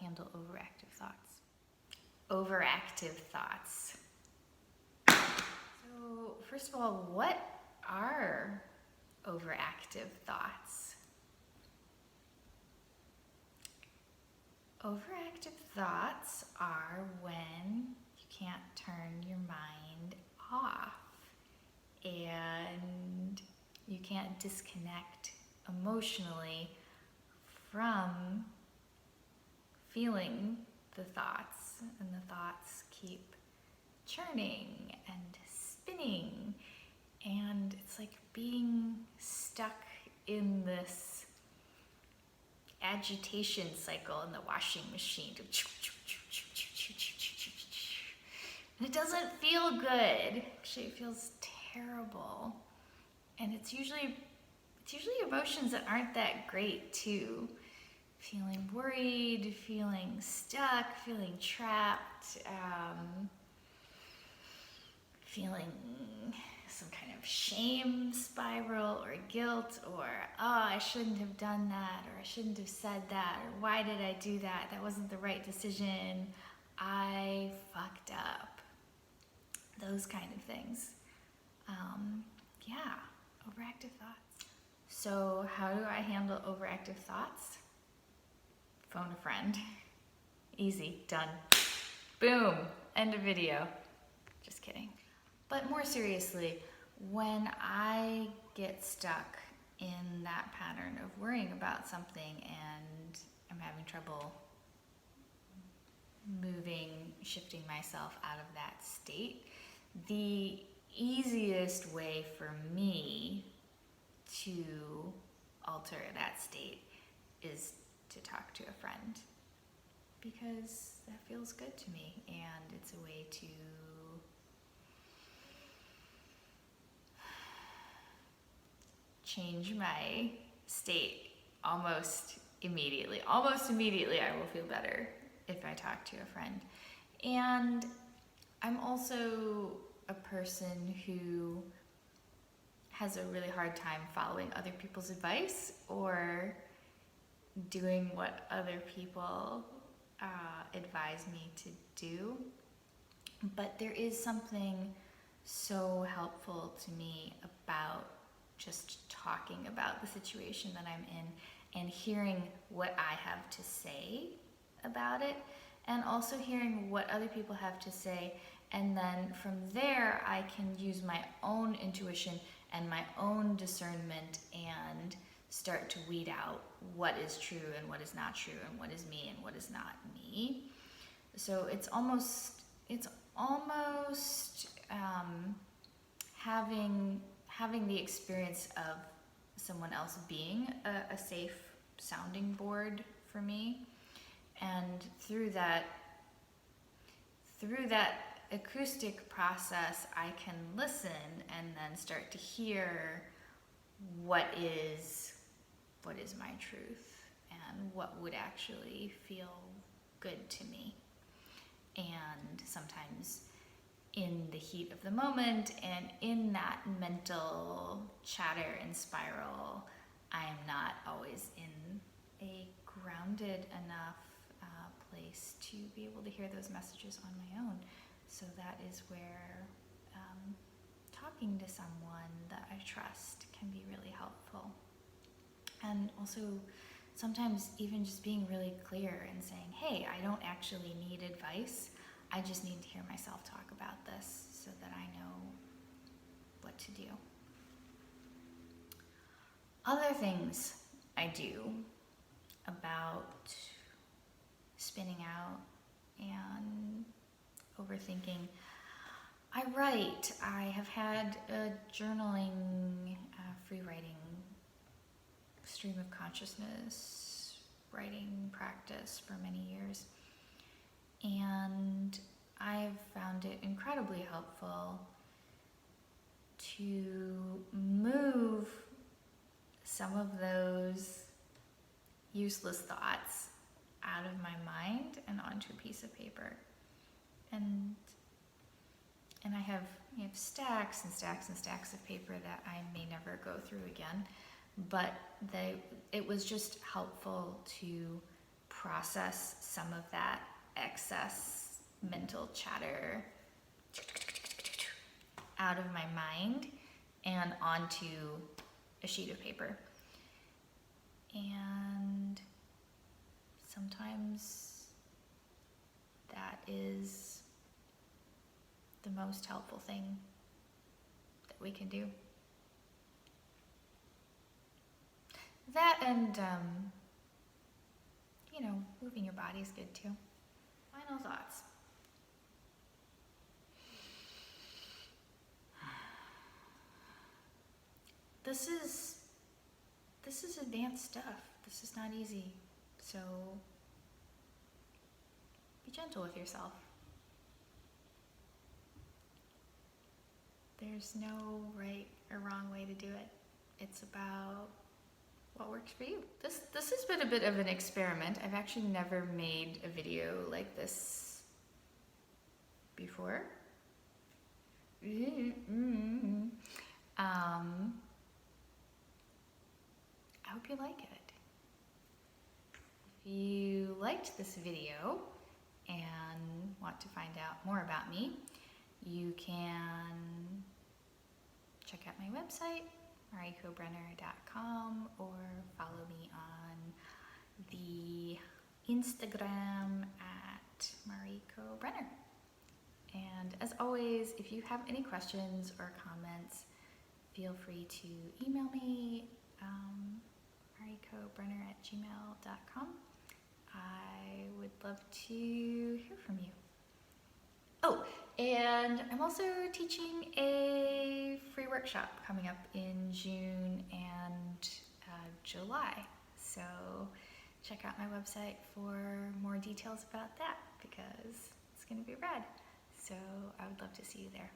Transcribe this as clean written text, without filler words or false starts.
handle overactive thoughts. Overactive thoughts. So, first of all, what are overactive thoughts? Overactive thoughts are when you can't turn your mind off and you can't disconnect emotionally from feeling the thoughts, and the thoughts keep churning and spinning, and it's like being stuck in this agitation cycle in the washing machine. And it doesn't feel good. Actually, it feels terrible. And it's usually emotions that aren't that great too. Feeling worried, feeling stuck, feeling trapped, feeling some kind of shame spiral or guilt, or I shouldn't have done that, or I shouldn't have said that, or why did I do that? That wasn't the right decision. I fucked up. Those kind of things. Overactive thoughts. So how do I handle overactive thoughts? Phone a friend. Easy, done. Boom, end of video. Just kidding. But more seriously, when I get stuck in that pattern of worrying about something and I'm having trouble shifting myself out of that state, the easiest way for me to alter that state is to talk to a friend, because that feels good to me and it's a way to change my state almost immediately. Almost immediately I will feel better if I talk to a friend. And I'm also a person who has a really hard time following other people's advice or doing what other people advise me to do. But there is something so helpful to me about just talking about the situation that I'm in and hearing what I have to say about it, and also hearing what other people have to say, and then from there I can use my own intuition and my own discernment and start to weed out what is true and what is not true, and what is me and what is not me. So it's almost having the experience of someone else being a safe sounding board for me, and through that acoustic process I can listen and then start to hear what is my truth and what would actually feel good to me. And sometimes in the heat of the moment and in that mental chatter and spiral, I am not always in a grounded enough place to be able to hear those messages on my own. So that is where talking to someone that I trust can be really helpful. And also sometimes even just being really clear and saying, hey, I don't actually need advice. I just need to hear myself talk about this so that I know what to do. Other things I do about spinning out and overthinking. I write. I have had a journaling, free writing, stream of consciousness writing practice for many years. And I've found it incredibly helpful to move some of those useless thoughts out of my mind and onto a piece of paper. And I have stacks and stacks and stacks of paper that I may never go through again, but it was just helpful to process some of that excess mental chatter out of my mind and onto a sheet of paper. And sometimes that is the most helpful thing that we can do. That and, moving your body is good too. Final thoughts. This is advanced stuff. This is not easy. So be gentle with yourself. There's no right or wrong way to do it. It's about what works for you. This has been a bit of an experiment. I've actually never made a video like this before. I hope you like it. If you liked this video and want to find out more about me, you can check out my website, marikobrenner.com, or follow me on the Instagram at marikobrenner. And as always, if you have any questions or comments, feel free to email me, marikobrenner@gmail.com. I would love to hear from you. Oh, and I'm also teaching a free workshop coming up in June and July. So check out my website for more details about that because it's going to be rad. So I would love to see you there.